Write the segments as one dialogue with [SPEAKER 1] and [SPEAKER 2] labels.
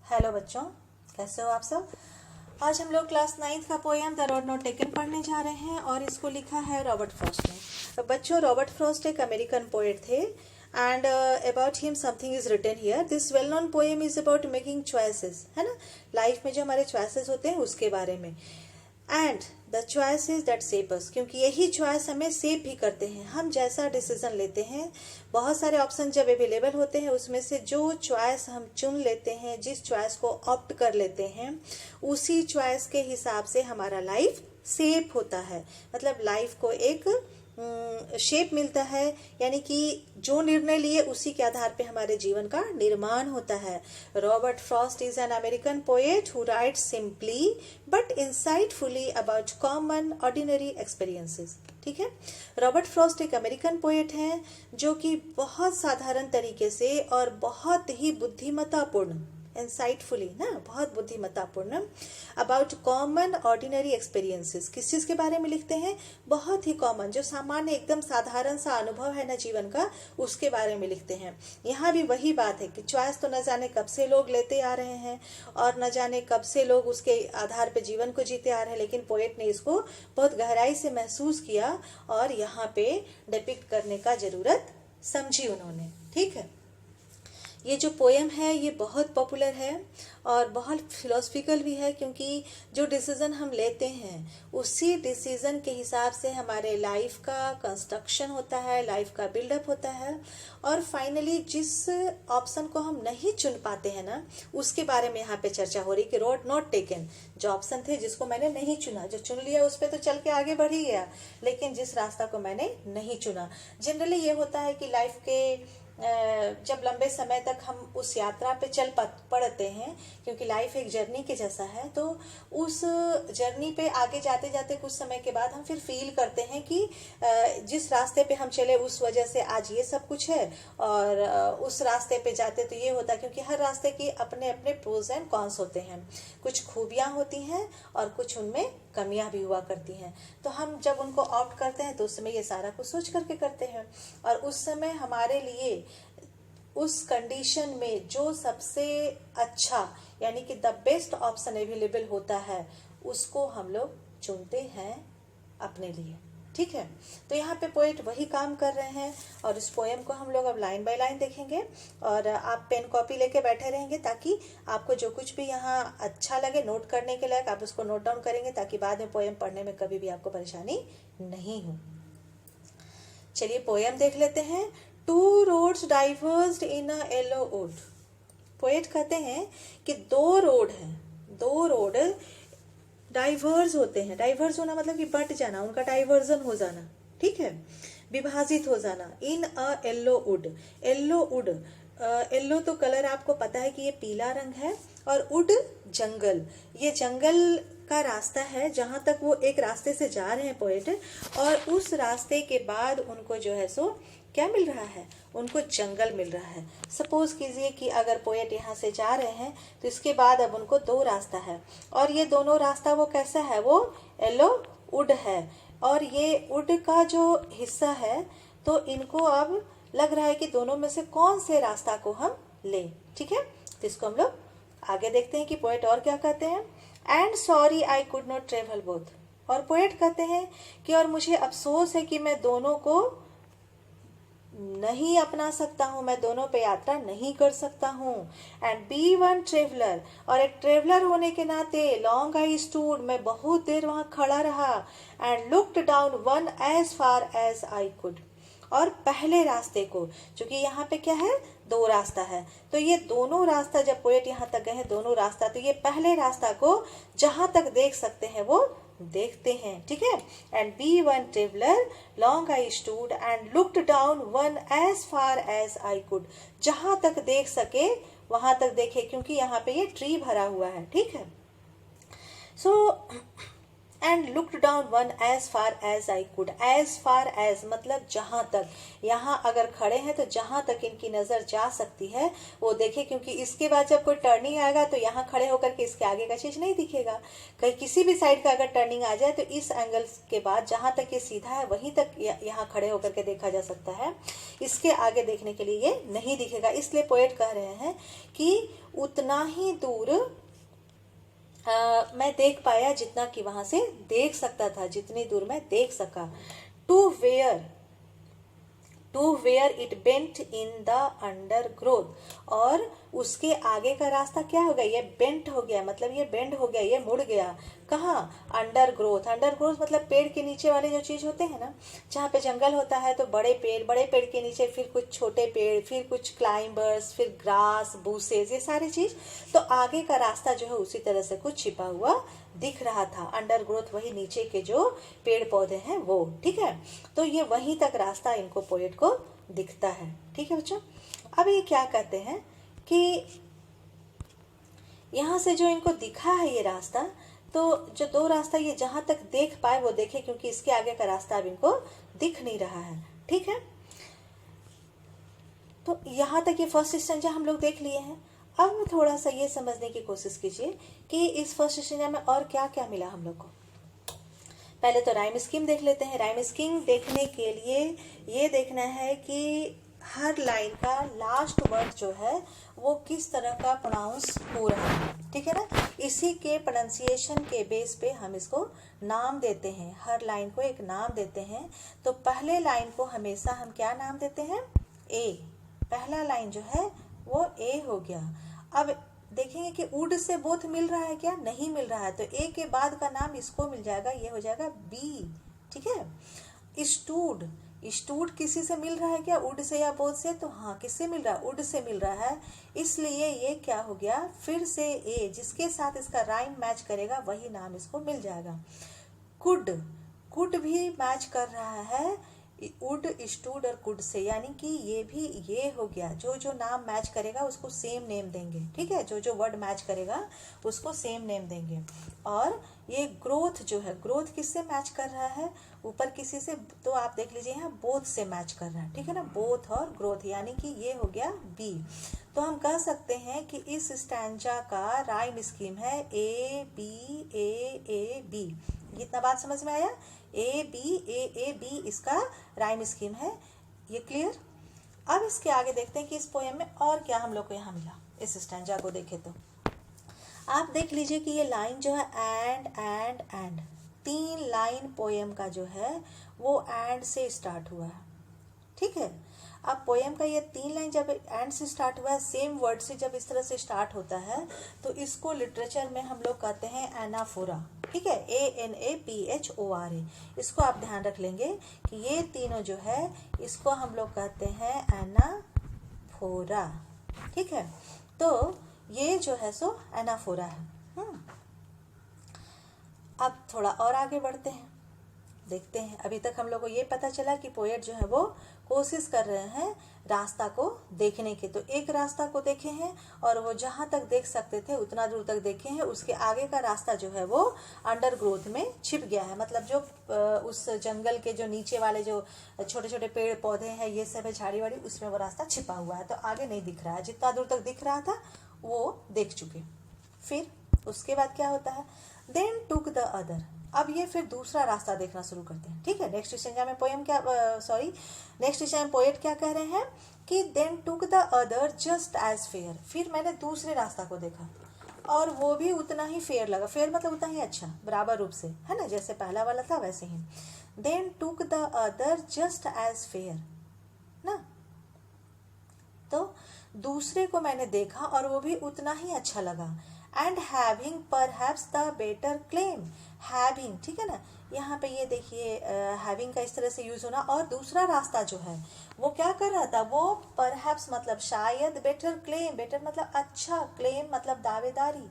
[SPEAKER 1] Hello बच्चों, कैसे हो आप सब। आज हम लोग क्लास 9th का poem the road not taken पढ़ने जा रहे हैं और इसको लिखा है रॉबर्ट फ्रॉस्ट ने। तो बच्चों, रॉबर्ट फ्रॉस्ट एक अमेरिकन पोएट थे and about him something is written here. This well known poem is about making choices, है ना। लाइफ में जो हमारे चॉइसेस होते हैं उसके बारे में। And the choices that shape us, क्योंकि यही चॉइस हमें शेप भी करते हैं। हम जैसा डिसीजन लेते हैं, बहुत सारे ऑप्शन जब अवेलेबल होते हैं, उसमें से जो चॉइस हम चुन लेते हैं, जिस चॉइस को ऑप्ट कर लेते हैं, उसी चॉइस के हिसाब से हमारा लाइफ शेप होता है। मतलब लाइफ को एक शेप मिलता है, यानी कि जो निर्णय लिए उसी के आधार पे हमारे जीवन का निर्माण होता है। Robert Frost is an American poet who writes simply but insightfully about common ordinary experiences. ठीक है, रॉबर्ट फ्रॉस्ट एक अमेरिकन पोएट हैं जो कि बहुत साधारण तरीके से और बहुत ही बुद्धिमत्तापूर्ण, इंसाइटफुली ना, बहुत बुद्धिमत्तापूर्ण, अबाउट कॉमन ऑर्डिनरी एक्सपीरियंसेस, किस चीज के बारे में लिखते हैं, बहुत ही कॉमन, जो सामान्य एकदम साधारण सा अनुभव है ना जीवन का, उसके बारे में लिखते हैं। यहाँ भी वही बात है कि चॉइस तो न जाने कब से लोग लेते आ रहे हैं और न जाने कब से लोग उसके आधार पर जीवन को जीते आ रहे हैं, लेकिन पोएट ने इसको बहुत गहराई से महसूस किया और यहाँ पे डिपिक्ट करने का जरूरत समझी उन्होंने। ठीक है, ये जो पोएम है ये बहुत पॉपुलर है और बहुत फिलोसफिकल भी है, क्योंकि जो डिसीजन हम लेते हैं उसी डिसीजन के हिसाब से हमारे लाइफ का कंस्ट्रक्शन होता है, लाइफ का बिल्डअप होता है, और फाइनली जिस ऑप्शन को हम नहीं चुन पाते हैं ना, उसके बारे में यहाँ पे चर्चा हो रही कि रोड नॉट टेकन, जो ऑप्शन थे जिसको मैंने नहीं चुना, जो चुन लिया उस पर तो चल के आगे बढ़ ही गया, लेकिन जिस रास्ता को मैंने नहीं चुना। जनरली ये होता है कि लाइफ के जब लंबे समय तक हम उस यात्रा पे चल पड़ते हैं, क्योंकि लाइफ एक जर्नी के जैसा है, तो उस जर्नी पे आगे जाते जाते कुछ समय के बाद हम फिर फील करते हैं कि जिस रास्ते पे हम चले उस वजह से आज ये सब कुछ है, और उस रास्ते पे जाते तो ये होता, क्योंकि हर रास्ते की अपने अपने प्रोज एंड कॉन्स होते हैं। कुछ खूबियां होती हैं और कुछ उनमें कमियां भी हुआ करती हैं। तो हम जब उनको ऑप्ट करते हैं तो उस समय ये सारा कुछ सोच करके करते हैं, और उस समय हमारे लिए उस कंडीशन में जो सबसे अच्छा, यानी कि द बेस्ट ऑप्शन अवेलेबल होता है, उसको हम लोग चुनते हैं अपने लिए। ठीक है, तो यहाँ पे पोएट वही काम कर रहे हैं और इस पोएम को हम लोग अब लाइन बाय लाइन देखेंगे, और आप पेन कॉपी लेके बैठे रहेंगे ताकि आपको जो कुछ भी यहाँ अच्छा लगे नोट करने के लायक, आप उसको नोट डाउन करेंगे ताकि बाद में पोएम पढ़ने में कभी भी आपको परेशानी नहीं हो। चलिए पोएम देख लेते हैं। To roads diverged in a yellow would. Poet कहते हैं कि दो रोड हैं, दो रोड डाइवर्स होते हैं। डाइवर्स होना मतलब कि बट जाना, उनका डाइवर्जन हो जाना, ठीक है, विभाजित हो जाना। In a yellow wood, yellow wood, yellow तो कलर आपको पता है कि ये पीला रंग है, और वुड जंगल, ये जंगल का रास्ता है जहां तक वो एक रास्ते से जा रहे हैं पोएट, और उस रास्ते के बाद उनको जो है सो क्या मिल रहा है, उनको जंगल मिल रहा है। सपोज कीजिए कि अगर पोएट यहाँ से जा रहे हैं तो इसके बाद अब उनको दो रास्ता है, और ये दोनों रास्ता वो कैसा है, वो येलो वुड है, और ये वुड का जो हिस्सा है, तो इनको अब लग रहा है कि दोनों में से कौन से रास्ता को हम लें। ठीक है, तो इसको हम लोग आगे देखते हैं कि पोएट और क्या कहते हैं। And sorry I could not travel both, और पोएट कहते हैं कि और मुझे अफसोस है कि मैं दोनों को नहीं अपना सकता हूँ, मैं दोनों पे यात्रा नहीं कर सकता हूँ। एंड बी वन ट्रेवलर, और एक ट्रेवलर होने के नाते लॉन्ग आई स्टूड, मैं बहुत देर वहाँ खड़ा रहा। And looked down one as far as I could, और पहले रास्ते को, क्योंकि यहाँ पे क्या है, दो रास्ता है, तो ये दोनों रास्ता, जब पोएट यहाँ तक गए हैं दोनों रास्ता, तो ये पहले रास्ता को जहां तक देख सकते हैं वो देखते हैं। ठीक है, and be one traveller long I stood and looked down one as far as I could, जहां तक देख सके वहां तक देखे, क्योंकि यहाँ पे ये ट्री भरा हुआ है। ठीक है, so and looked down one as far as I could. As far as मतलब जहां तक, यहाँ अगर खड़े हैं तो जहां तक इनकी नजर जा सकती है वो देखे, क्योंकि इसके बाद जब कोई टर्निंग आएगा तो यहाँ खड़े होकर के इसके आगे का चीज नहीं दिखेगा। कहीं किसी भी साइड का अगर टर्निंग आ जाए तो इस एंगल के बाद जहां तक ये सीधा है वहीं तक यहाँ खड़े होकर के देखा जा सकता है, इसके आगे देखने के लिए ये नहीं दिखेगा। इसलिए पोएट कह रहे हैं कि उतना ही दूर मैं देख पाया जितना कि वहां से देख सकता था, जितनी दूर मैं देख सका। To where it bent in the undergrowth. और उसके आगे का रास्ता क्या हो गया, ये बेंट हो गया, मतलब ये बेंड हो गया, ये मुड़ गया। कहाँ, अंडर ग्रोथ। अंडर ग्रोथ मतलब पेड़ के नीचे वाले जो चीज होते हैं ना, जहाँ पे जंगल होता है तो बड़े पेड़ के नीचे फिर कुछ छोटे पेड़, फिर कुछ क्लाइंबर्स, फिर ग्रास, बूसेस, ये सारी चीज। तो आगे का रास्ता जो है उसी तरह से कुछ छिपा हुआ दिख रहा था। अंडर ग्रोथ वही नीचे के जो पेड़ पौधे हैं वो, ठीक है। तो ये वहीं तक रास्ता इनको पोएट को दिखता है, ठीक है बच्चों। अब ये क्या कहते हैं कि यहाँ से जो इनको दिखा है ये रास्ता, तो जो दो रास्ता ये जहां तक देख पाए वो देखे, क्योंकि इसके आगे का रास्ता अब इनको दिख नहीं रहा है, ठीक है। तो यहाँ तक ये फर्स्ट स्टेंजा हम लोग देख लिए हैं। अब थोड़ा सा ये समझने की कोशिश कीजिए कि इस फर्स्ट स्टेंजा में और क्या क्या मिला हम लोग को। पहले तो राइम स्कीम देख लेते हैं। राइम स्कीम देखने के लिए ये देखना है कि हर लाइन का लास्ट वर्ड जो है वो किस तरह का प्रोनाउंस हो रहा है, ठीक है ना। इसी के प्रोनाउंसिएशन के बेस पे हम इसको नाम देते हैं, हर लाइन को एक नाम देते हैं। तो पहले लाइन को हमेशा हम क्या नाम देते हैं, ए। पहला लाइन जो है वो ए हो गया। अब देखेंगे कि वुड से बोथ मिल रहा है क्या, नहीं मिल रहा है, तो ए के बाद का नाम इसको मिल जाएगा, ये हो जाएगा बी, ठीक है। स्टूड, स्टूड किसी से मिल रहा है क्या, वुड से या बोथ से, तो हाँ किससे मिल रहा है, वुड से मिल रहा है, इसलिए ये क्या हो गया, फिर से ए, जिसके साथ इसका राइम मैच करेगा वही नाम इसको मिल जाएगा। कुड, कुड भी मैच कर रहा है वुड, स्टूड और कुड से, यानी कि ये भी ये हो गया। जो जो नाम मैच करेगा उसको सेम नेम देंगे, ठीक है। जो जो वर्ड मैच करेगा उसको सेम नेम देंगे। और ये ग्रोथ जो है, ग्रोथ किससे मैच कर रहा है, ऊपर किसी से, तो आप देख लीजिए यहाँ बोथ से मैच कर रहा है, ठीक है ना, बोथ और ग्रोथ, यानी कि ये हो गया बी। तो हम कह सकते हैं कि इस स्टैंजा का राइम स्कीम है ए बी। इतना बात समझ में आया, ए बी इसका राइम स्कीम है, ये क्लियर। अब इसके आगे देखते हैं कि इस पोएम में और क्या हम लोग को यहाँ मिला। इस स्टैंजा को देखें तो आप देख लीजिए कि ये लाइन जो है एंड, 3 लाइन पोएम का जो है वो एंड से स्टार्ट हुआ है, ठीक है। अब पोएम का ये 3 लाइन जब एंड से स्टार्ट हुआ है, सेम वर्ड से जब इस तरह से स्टार्ट होता है तो इसको लिटरेचर में हम लोग कहते हैं एनाफोरा, ठीक है, ANAPHORA। इसको आप ध्यान रख लेंगे कि ये तीनों जो है इसको हम लोग कहते हैं एनाफोरा, ठीक है। तो ये जो है सो एनाफोरा है। अब थोड़ा और आगे बढ़ते हैं, देखते हैं। अभी तक हम लोग को ये पता चला कि पोएट जो है वो कोशिश कर रहे हैं रास्ता को देखने की। तो एक रास्ता को देखे हैं और वो जहां तक देख सकते थे उतना दूर तक देखे हैं, उसके आगे का रास्ता जो है वो अंडर ग्रोथ में छिप गया है। मतलब जो उस जंगल के जो नीचे वाले जो छोटे छोटे पेड़ पौधे हैं, ये सब है, झाड़ी वाड़ी, उसमें वो रास्ता छिपा हुआ है, तो आगे नहीं दिख रहा है। जितना दूर तक दिख रहा था वो देख चुके। फिर उसके बाद क्या होता है, देन टुक द अदर। अब ये फिर दूसरा रास्ता देखना शुरू करते हैं, ठीक है। नेक्स्ट स्टेंजा में पोएम क्या, नेक्स्ट स्टेंजा में पोएट क्या कह रहे हैं कि then took the other just as fair. फिर मैंने दूसरे रास्ता को देखा और वो भी उतना ही फेयर लगा, फेयर मतलब उतना ही अच्छा, बराबर रूप से, है ना, जैसे पहला वाला था वैसे ही। Then took the other just as fair ना, तो दूसरे को मैंने देखा और वो भी उतना ही अच्छा लगा। And having perhaps the better claim, having, ठीक है ना, यहाँ पे ये देखिए हैविंग का इस तरह से यूज होना। और दूसरा रास्ता जो है वो क्या कर रहा था, वो परहैप्स मतलब शायद, बेटर क्लेम, बेटर मतलब अच्छा, क्लेम मतलब दावेदारी,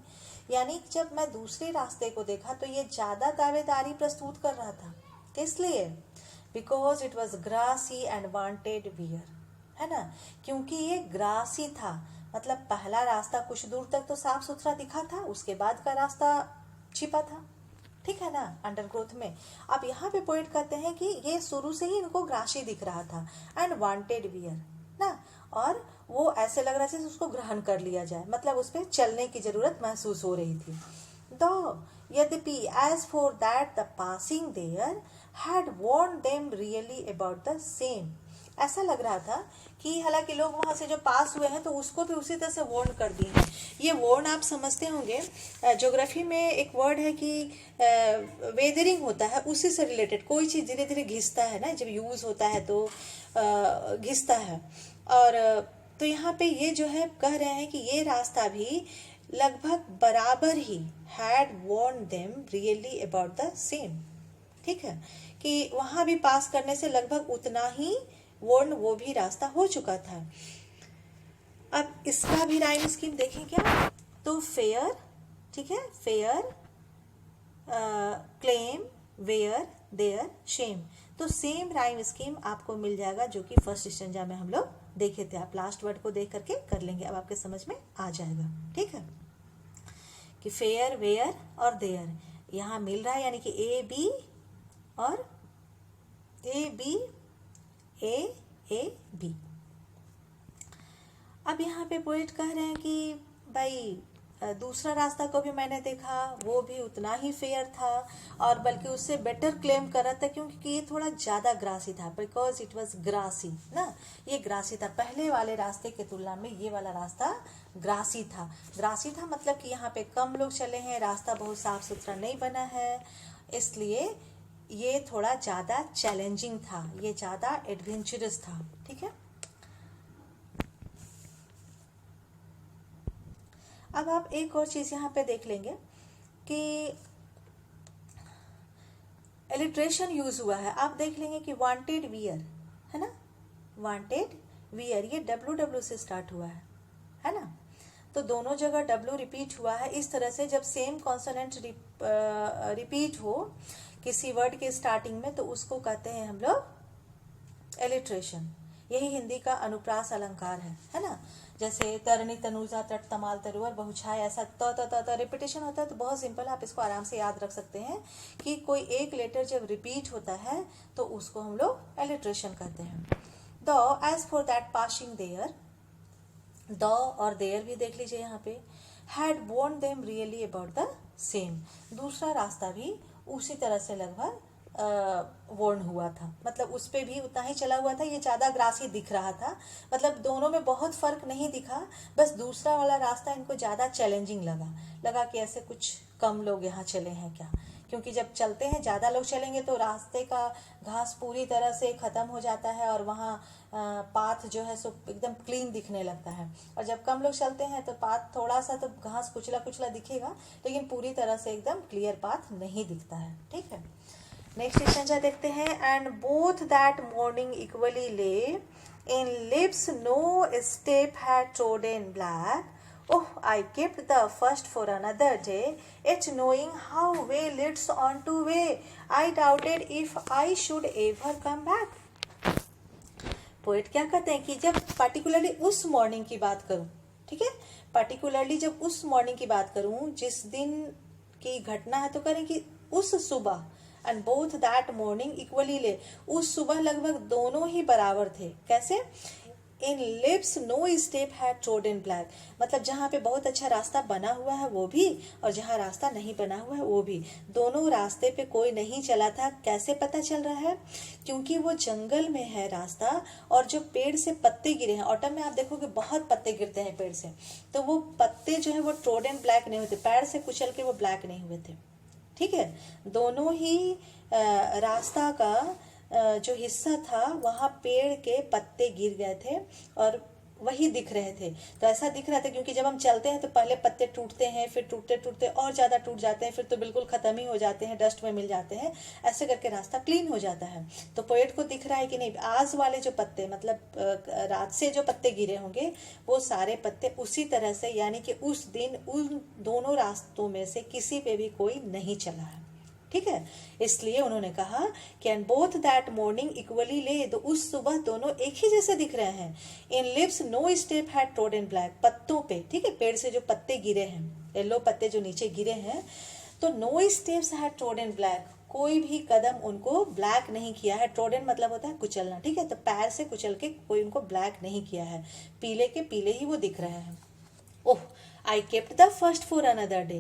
[SPEAKER 1] यानी जब मैं दूसरे रास्ते को देखा तो ये ज्यादा दावेदारी प्रस्तुत कर रहा था। किस लिए, because it was grassy and wanted wear, है ना, क्योंकि ये ग्रासी था, मतलब पहला रास्ता कुछ दूर तक तो साफ सुथरा दिखा था, उसके बाद का रास्ता छिपा था, ठीक है ना, अंडरग्रोथ में। अब यहाँ पे पोएट कहते हैं कि ये शुरू से ही इनको ग्रासी दिख रहा था, एंड वांटेड वियर ना, और वो ऐसे लग रहा था जैसे उसको ग्रहण कर लिया जाए, मतलब उस पर चलने की जरूरत महसूस हो रही थी। दो यद्यपि as for that the passing there had worn them really about the same, ऐसा लग रहा था कि हालांकि लोग वहां से जो पास हुए हैं तो उसको भी उसी तरह से वार्न कर दिए हैं। ये वार्न आप समझते होंगे, ज्योग्राफी में एक वर्ड है कि वेदरिंग होता है, उसी से रिलेटेड। कोई चीज़ धीरे धीरे घिसता है ना, जब यूज होता है तो घिसता है। और तो यहाँ पे ये जो है कह रहे हैं कि ये रास्ता भी लगभग बराबर ही had worn them really about the same, ठीक है, कि वहां भी पास करने से लगभग उतना ही वार्न वो भी रास्ता हो चुका था। अब इसका भी राइम स्कीम देखें क्या, तो फेयर, ठीक है, fair, claim, where, there, shame, तो सेम राइम स्कीम आपको मिल जाएगा जो कि फर्स्ट स्टेंजा में हम लोग देखे थे। आप लास्ट वर्ड को देख करके कर लेंगे, अब आपके समझ में आ जाएगा, ठीक है, कि फेयर, वेयर और देयर यहाँ मिल रहा है, यानी कि ए बी और ए बी ए बी। अब यहाँ पे पोएट कह रहे हैं कि भाई दूसरा रास्ता को भी मैंने देखा, वो भी उतना ही फेयर था, और बल्कि उससे बेटर क्लेम कर रहा था, क्योंकि ये थोड़ा ज़्यादा ग्रासी था, बिकॉज इट वॉज ग्रासी ना, ये ग्रासी था। पहले वाले रास्ते की तुलना में ये वाला रास्ता ग्रासी था। ग्रासी था मतलब कि यहाँ पे कम लोग चले हैं, रास्ता बहुत साफ सुथरा नहीं बना है, इसलिए ये थोड़ा ज़्यादा चैलेंजिंग था, ये ज़्यादा एडवेंचरस था, ठीक है। अब आप एक और चीज़ यहाँ पे देख लेंगे कि एलिट्रेशन यूज हुआ है। आप देख लेंगे कि वांटेड वियर है ना, वांटेड वियर, ये डब्ल्यू से स्टार्ट हुआ है ना, तो दोनों जगह डब्ल्यू रिपीट हुआ है। इस तरह से जब सेम कॉन्सोनेंट रिपीट हो किसी वर्ड के स्टार्टिंग में तो उसको कहते हैं हम लोग एलिट्रेशन। यही हिंदी का अनुप्रास अलंकार है ना, जैसे तरनी, तनुजा, तट, तमाल, तरुवर, बहुछाय, ऐसा त रिपीटेशन होता है, तो बहुत सिंपल, आप इसको आराम से याद रख सकते हैं कि कोई एक लेटर जब रिपीट होता है तो उसको हम लोग एलिट्रेशन कहते हैं। The as for that passing there, the और देयर भी देख लीजिए यहाँ पे, had worn them really about the same, दूसरा रास्ता भी उसी तरह से लगभग वार्न हुआ था, मतलब उस पे भी उतना ही चला हुआ था, ये ज़्यादा ग्रासी दिख रहा था, मतलब दोनों में बहुत फर्क नहीं दिखा, बस दूसरा वाला रास्ता इनको ज़्यादा चैलेंजिंग लगा कि ऐसे कुछ कम लोग यहाँ चले हैं क्या, क्योंकि जब चलते हैं ज़्यादा लोग चलेंगे तो रास्ते का घास पूरी तरह से ख़त्म हो जाता है और वहाँ पाथ जो है सो एकदम क्लीन दिखने लगता है, और जब कम लोग चलते हैं तो पाथ थोड़ा सा तो घास कुचला कुचला दिखेगा, लेकिन पूरी तरह से एकदम क्लियर पाथ नहीं दिखता है, ठीक है। नेक्स्ट स्टेंजा देखते हैं, and both that morning equally lay in leaves no step had trodden black, oh, I kept the first for another day, yet knowing how way leads on to way, I doubted if I should ever come back. Poet क्या कहते हैं कि जब particularly उस morning की बात करूं, ठीक है, पार्टिकुलरली जब उस मॉर्निंग की बात करूं जिस दिन की घटना है, तो करें कि उस सुबह, and both that morning equally lay, उस सुबह लगभग दोनों ही बराबर थे। कैसे? In leaves no step had trodden black, मतलब जहाँ पे बहुत अच्छा रास्ता बना हुआ है वो भी, और जहाँ रास्ता नहीं बना हुआ है वो भी, दोनों रास्ते पे कोई नहीं चला था। कैसे पता चल रहा है? क्योंकि वो जंगल में है रास्ता, और जो पेड़ से पत्ते गिरे हैं, ऑटम में आप देखोगे बहुत पत्ते गिरते हैं पेड़ से, तो वो पत्ते जो है वो ट्रोडन ब्लैक नहीं होते, पैर से कुचल के वो ब्लैक नहीं हुए थे, ठीक है। दोनों ही रास्ता का जो हिस्सा था वहाँ पेड़ के पत्ते गिर गए थे और वही दिख रहे थे। तो ऐसा दिख रहा था क्योंकि जब हम चलते हैं तो पहले पत्ते टूटते हैं, फिर टूटते टूटते और ज़्यादा टूट जाते हैं, फिर तो बिल्कुल ख़त्म ही हो जाते हैं, डस्ट में मिल जाते हैं, ऐसे करके रास्ता क्लीन हो जाता है। तो पोएट को दिख रहा है कि नहीं, आज वाले जो पत्ते, मतलब रात से जो पत्ते गिरे होंगे वो सारे पत्ते उसी तरह से, यानी कि उस दिन उन दोनों रास्तों में से किसी पे भी कोई नहीं चला है, ठीक है। इसलिए उन्होंने कहा कि and both that morning equally ले, तो उस सुबह दोनों एक ही जैसे दिख रहे हैं। In leaves no step had trodden black, पत्तों पे, ठीक है, पेड़ से जो पत्ते गिरे हैं, येलो पत्ते जो नीचे गिरे हैं, तो no steps had trodden black, कोई भी कदम उनको ब्लैक नहीं किया है। ट्रोडन मतलब होता है कुचलना, ठीक है, तो पैर से कुचल के कोई उनको ब्लैक नहीं किया है, पीले के पीले ही वो दिख रहे हैं। Oh, I kept the first for another day,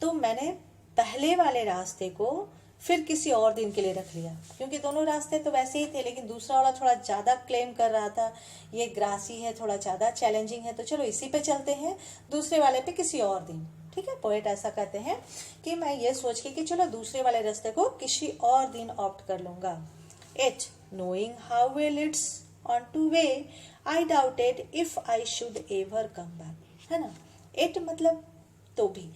[SPEAKER 1] तो मैंने पहले वाले रास्ते को फिर किसी और दिन के लिए रख लिया, क्योंकि दोनों रास्ते तो वैसे ही थे, लेकिन दूसरा वाला थोड़ा ज़्यादा क्लेम कर रहा था, ये ग्रासी है, थोड़ा ज़्यादा चैलेंजिंग है, तो चलो इसी पे चलते हैं, दूसरे वाले पे किसी और दिन। ठीक है, पोएट ऐसा कहते हैं कि मैं ये सोच के कि चलो दूसरे वाले रास्ते को किसी और दिन ऑप्ट कर लूंगा। It knowing how well it's on to way I doubted if I should ever come back, है ना। इट मतलब तो भी,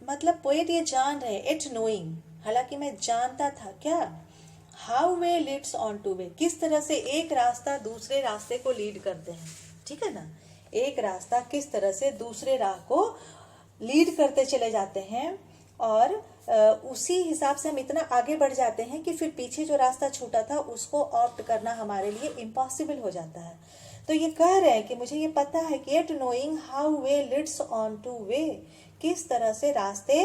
[SPEAKER 1] मतलब पोएट ये जान रहे, इट नोइंग, हालांकि मैं जानता था क्या, how way leads on to way, किस तरह से एक रास्ता दूसरे रास्ते को लीड करते हैं, ठीक है ना, एक रास्ता किस तरह से दूसरे राह को लीड करते चले जाते हैं, और उसी हिसाब से हम इतना आगे बढ़ जाते हैं कि फिर पीछे जो रास्ता छूटा था उसको ऑप्ट करना हमारे लिए इम्पॉसिबल हो जाता है। तो ये कह रहे हैं कि मुझे ये पता है कि yet knowing how way leads on to way, किस तरह से रास्ते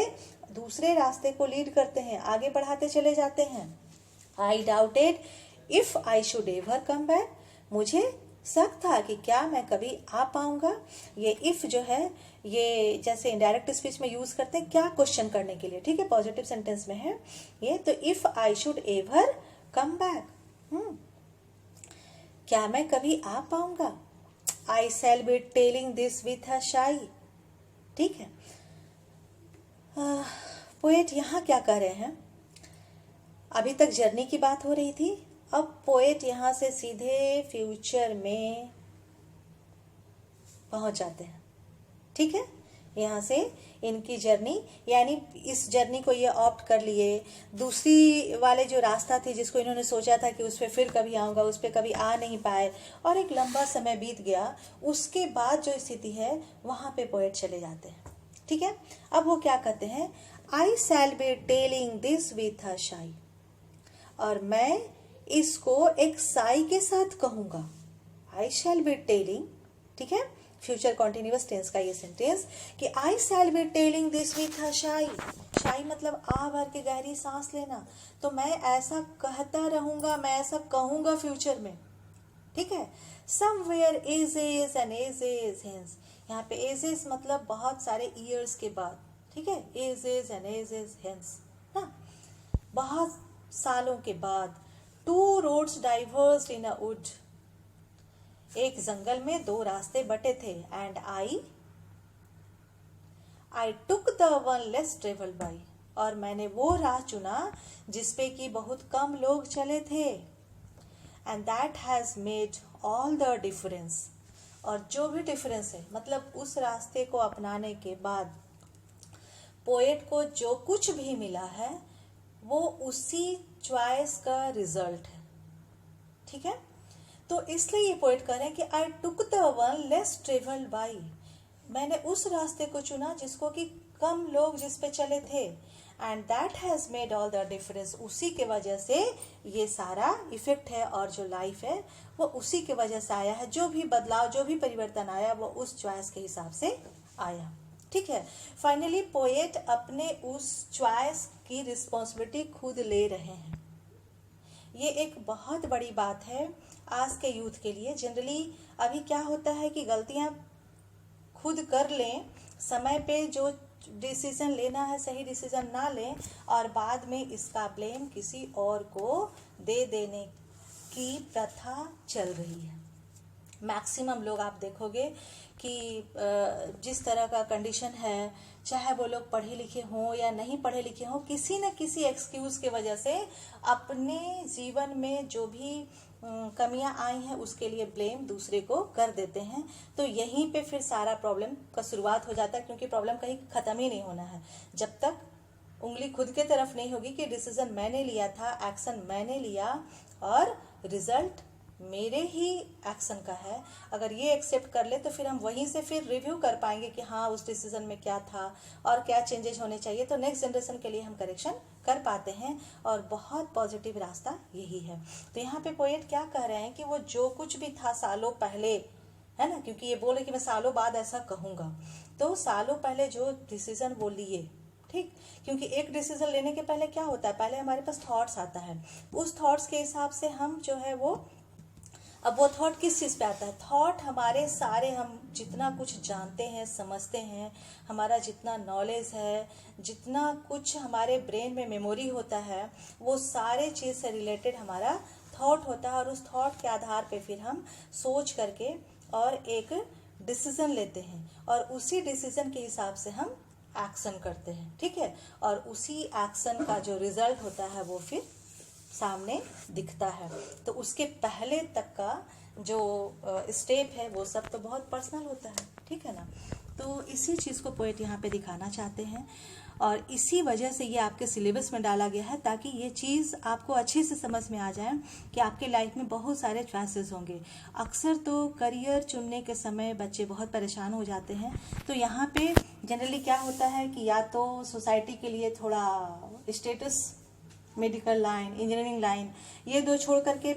[SPEAKER 1] दूसरे रास्ते को लीड करते हैं, आगे बढ़ाते चले जाते हैं। आई doubted if I should ever come back, मुझे शक था कि क्या मैं कभी आ पाऊंगा। ये इफ जो है ये जैसे इनडायरेक्ट स्पीच में यूज करते हैं क्या क्वेश्चन करने के लिए, ठीक है, पॉजिटिव सेंटेंस में है ये। तो if I should ever come back, क्या मैं कभी आ पाऊंगा। I shall be telling this with a sigh, ठीक है। पोएट यहाँ क्या कह रहे हैं, अभी तक जर्नी की बात हो रही थी, अब पोएट यहाँ से सीधे फ्यूचर में पहुंच जाते हैं, ठीक है। यहाँ से इनकी जर्नी, यानी इस जर्नी को ये ऑप्ट कर लिए, दूसरी वाले जो रास्ता थी जिसको इन्होंने सोचा था कि उस पर फिर कभी आऊँगा, उस पर कभी आ नहीं पाए, और एक लंबा समय बीत गया, उसके बाद जो स्थिति है वहाँ पे पोएट चले जाते हैं, ठीक है। अब वो क्या कहते हैं, I shall be telling this with a sigh, और मैं इसको एक साई के साथ कहूंगा। आई शैल बी टेलिंग, ठीक है, फ्यूचर कॉन्टिन्यूअस टेंस का ये सेंटेंस कि I shall be telling this with a sigh, sigh मतलब आ भर के गहरी सांस लेना, तो मैं ऐसा कहता रहूंगा, मैं ऐसा कहूंगा फ्यूचर में, ठीक है। Somewhere ages and ages hence, यहाँ पे एजेस मतलब बहुत सारे ईयर्स के बाद, ठीक है, एजेस एंड एजेस हेंस ना, बहुत सालों के बाद। Two roads diverged in a wood, एक जंगल में दो रास्ते बटे थे। And I took the one less travelled by, और मैंने वो राह चुना जिसपे कि बहुत कम लोग चले थे। And that has made all the difference, और जो भी डिफरेंस है मतलब उस रास्ते को अपनाने के बाद पोएट को जो कुछ भी मिला है वो उसी चॉइस का रिजल्ट है, ठीक है। तो इसलिए ये पोएट कह रहे हैं कि I took the one less travelled by, मैंने उस रास्ते को चुना जिसको कि कम लोग जिस पे चले थे। And that has made all the difference, उसी के वजह से ये सारा इफेक्ट है, और जो लाइफ है वो उसी के वजह से आया है, जो भी बदलाव जो भी परिवर्तन आया वो उस चॉइस के हिसाब से आया, ठीक है। फाइनली पोएट अपने उस चॉइस की रिस्पॉन्सिबिलिटी खुद ले रहे हैं। ये एक बहुत बड़ी बात है आज के यूथ के लिए। जनरली अभी क्या होता है कि गलतियां खुद कर लें, समय पे जो डिसीजन लेना है सही डिसीजन ना लें, और बाद में इसका ब्लेम किसी और को दे देने की प्रथा चल रही है। मैक्सिमम लोग आप देखोगे कि जिस तरह का कंडीशन है, चाहे वो लोग पढ़े लिखे हों या नहीं पढ़े लिखे हों, किसी न किसी एक्सक्यूज के वजह से अपने जीवन में जो भी कमियां आई हैं उसके लिए ब्लेम दूसरे को कर देते हैं। तो यहीं पे फिर सारा प्रॉब्लम का शुरुआत हो जाता है, क्योंकि प्रॉब्लम कहीं ख़त्म ही नहीं होना है जब तक उंगली खुद के तरफ नहीं होगी कि डिसीजन मैंने लिया था, एक्शन मैंने लिया और रिजल्ट मेरे ही एक्शन का है। अगर ये एक्सेप्ट कर ले तो फिर हम वहीं से फिर रिव्यू कर पाएंगे कि हाँ उस डिसीजन में क्या था और क्या चेंजेस होने चाहिए, तो नेक्स्ट जनरेशन के लिए हम करेक्शन कर पाते हैं, और बहुत पॉजिटिव रास्ता यही है। तो यहाँ पे पोएट क्या कह रहे हैं कि वो जो कुछ भी था सालों पहले, है ना, क्योंकि ये बोले कि मैं सालों बाद ऐसा कहूँगा, तो सालों पहले जो डिसीजन वो लिए, ठीक, क्योंकि एक डिसीजन लेने के पहले क्या होता है, पहले हमारे पास थॉट्स आता है, उस थॉट्स के हिसाब से हम जो है वो, अब वो थॉट किस चीज़ पे आता है, थॉट हमारे सारे, हम जितना कुछ जानते हैं समझते हैं, हमारा जितना नॉलेज है, जितना कुछ हमारे ब्रेन में मेमोरी होता है, वो सारे चीज़ से रिलेटेड हमारा थॉट होता है, और उस थॉट के आधार पे फिर हम सोच करके और एक डिसीजन लेते हैं, और उसी डिसीजन के हिसाब से हम एक्शन करते हैं, ठीक है, और उसी एक्शन का जो रिजल्ट होता है वो फिर सामने दिखता है। तो उसके पहले तक का जो स्टेप है वो सब तो बहुत पर्सनल होता है, ठीक है ना। तो इसी चीज़ को पोएट यहाँ पे दिखाना चाहते हैं, और इसी वजह से ये आपके सिलेबस में डाला गया है, ताकि ये चीज़ आपको अच्छे से समझ में आ जाए कि आपके लाइफ में बहुत सारे चॉइसेस होंगे। अक्सर तो करियर चुनने के समय बच्चे बहुत परेशान हो जाते हैं। तो यहाँ पे जनरली क्या होता है कि या तो सोसाइटी के लिए थोड़ा status, medical line, engineering line, ये दो छोड़ करके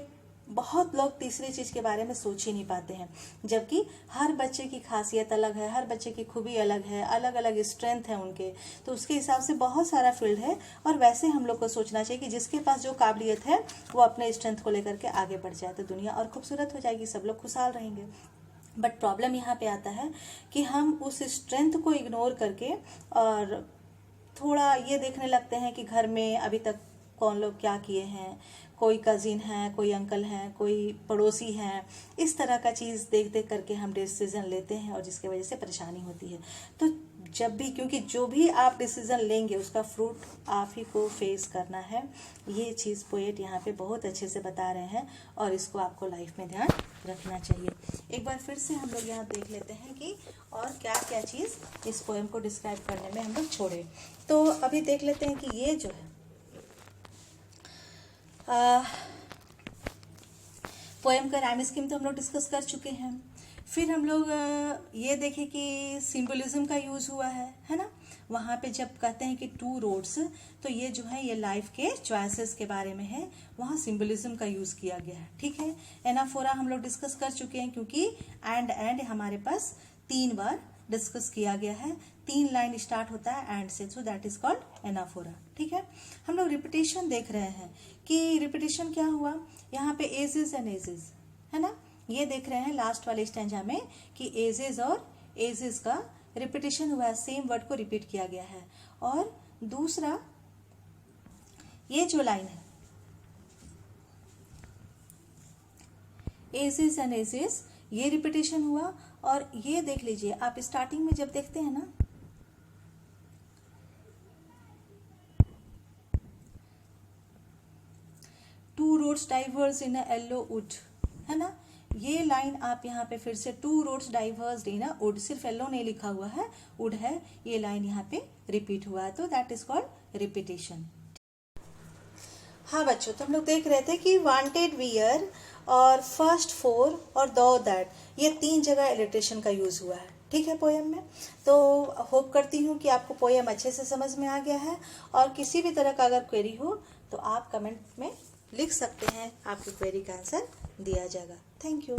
[SPEAKER 1] बहुत लोग तीसरी चीज़ के बारे में सोच ही नहीं पाते हैं, जबकि हर बच्चे की खासियत अलग है, हर बच्चे की खूबी अलग है, अलग अलग स्ट्रेंथ है उनके, तो उसके हिसाब से बहुत सारा फील्ड है। और वैसे हम लोग को सोचना चाहिए कि जिसके पास जो काबिलियत है वो अपने स्ट्रेंथ को लेकर के आगे बढ़ जाए, तो दुनिया और खूबसूरत हो जाएगी, सब लोग खुशहाल रहेंगे। बट प्रॉब्लम यहाँ पे आता है कि हम उस स्ट्रेंथ को इग्नोर करके और थोड़ा ये देखने लगते हैं कि घर में अभी तक कौन लोग क्या किए हैं, कोई कजिन है, कोई अंकल हैं, कोई पड़ोसी हैं, इस तरह का चीज़ देख देख करके हम डिसीजन लेते हैं, और जिसकी वजह से परेशानी होती है। तो जब भी, क्योंकि जो भी आप डिसीजन लेंगे उसका फ्रूट आप ही को फेस करना है, ये चीज़ पोएट यहाँ पे बहुत अच्छे से बता रहे हैं, और इसको आपको लाइफ में ध्यान रखना चाहिए। एक बार फिर से हम लोग यहाँ देख लेते हैं कि और क्या क्या चीज़ इस पोएम को डिस्क्राइब करने में हम लोग छोड़े। तो अभी देख लेते हैं कि ये जो है पोएम का राइम स्कीम तो हम लोग डिस्कस कर चुके हैं। फिर हम लोग ये देखें कि सिंबलिज्म का यूज़ हुआ है ना। वहाँ पे जब कहते हैं कि 2 रोड्स, तो ये जो है ये लाइफ के चॉइसेस के बारे में है, वहाँ सिंबलिज्म का यूज़ किया गया है, ठीक है। एनाफोरा हम लोग डिस्कस कर चुके हैं, क्योंकि एंड हमारे पास 3 बार डिस्कस किया गया है, 3 लाइन स्टार्ट होता है एंड से, so that is called anaphora, ठीक है। हम लोग रिपीटेशन देख रहे हैं कि रिपीटेशन क्या हुआ, यहाँ पे एजेस एंड एजेस है ना, ये देख रहे हैं लास्ट वाले स्टैंजा में कि एजेस और एजेस का रिपीटेशन हुआ है, सेम वर्ड को रिपीट किया गया है। और दूसरा ये जो लाइन है एजेस एंड एजेस, ये रिपीटेशन हुआ। और ये देख लीजिए आप स्टार्टिंग में जब देखते हैं ना, two roads diverse in a yellow would, है ना, ये लाइन आप यहाँ पे फिर से 2 roads diverse in a wood, सिर्फ येलो नहीं लिखा हुआ है, वुड है, ये लाइन यहाँ पे रिपीट हुआ है, तो दैट इज कॉल्ड रिपीटेशन। हाँ बच्चों, तो हम लोग देख रहे थे कि वांटेड वियर और फर्स्ट 4 और दो दैट, ये 3 जगह इलिट्रेशन का यूज हुआ है, ठीक है, पोएम में। तो होप करती हूँ कि आपको पोएम अच्छे से समझ में आ गया है, और किसी भी तरह का अगर क्वेरी हो तो आप कमेंट में लिख सकते हैं, आपकी क्वेरी का आंसर दिया जाएगा। Thank you.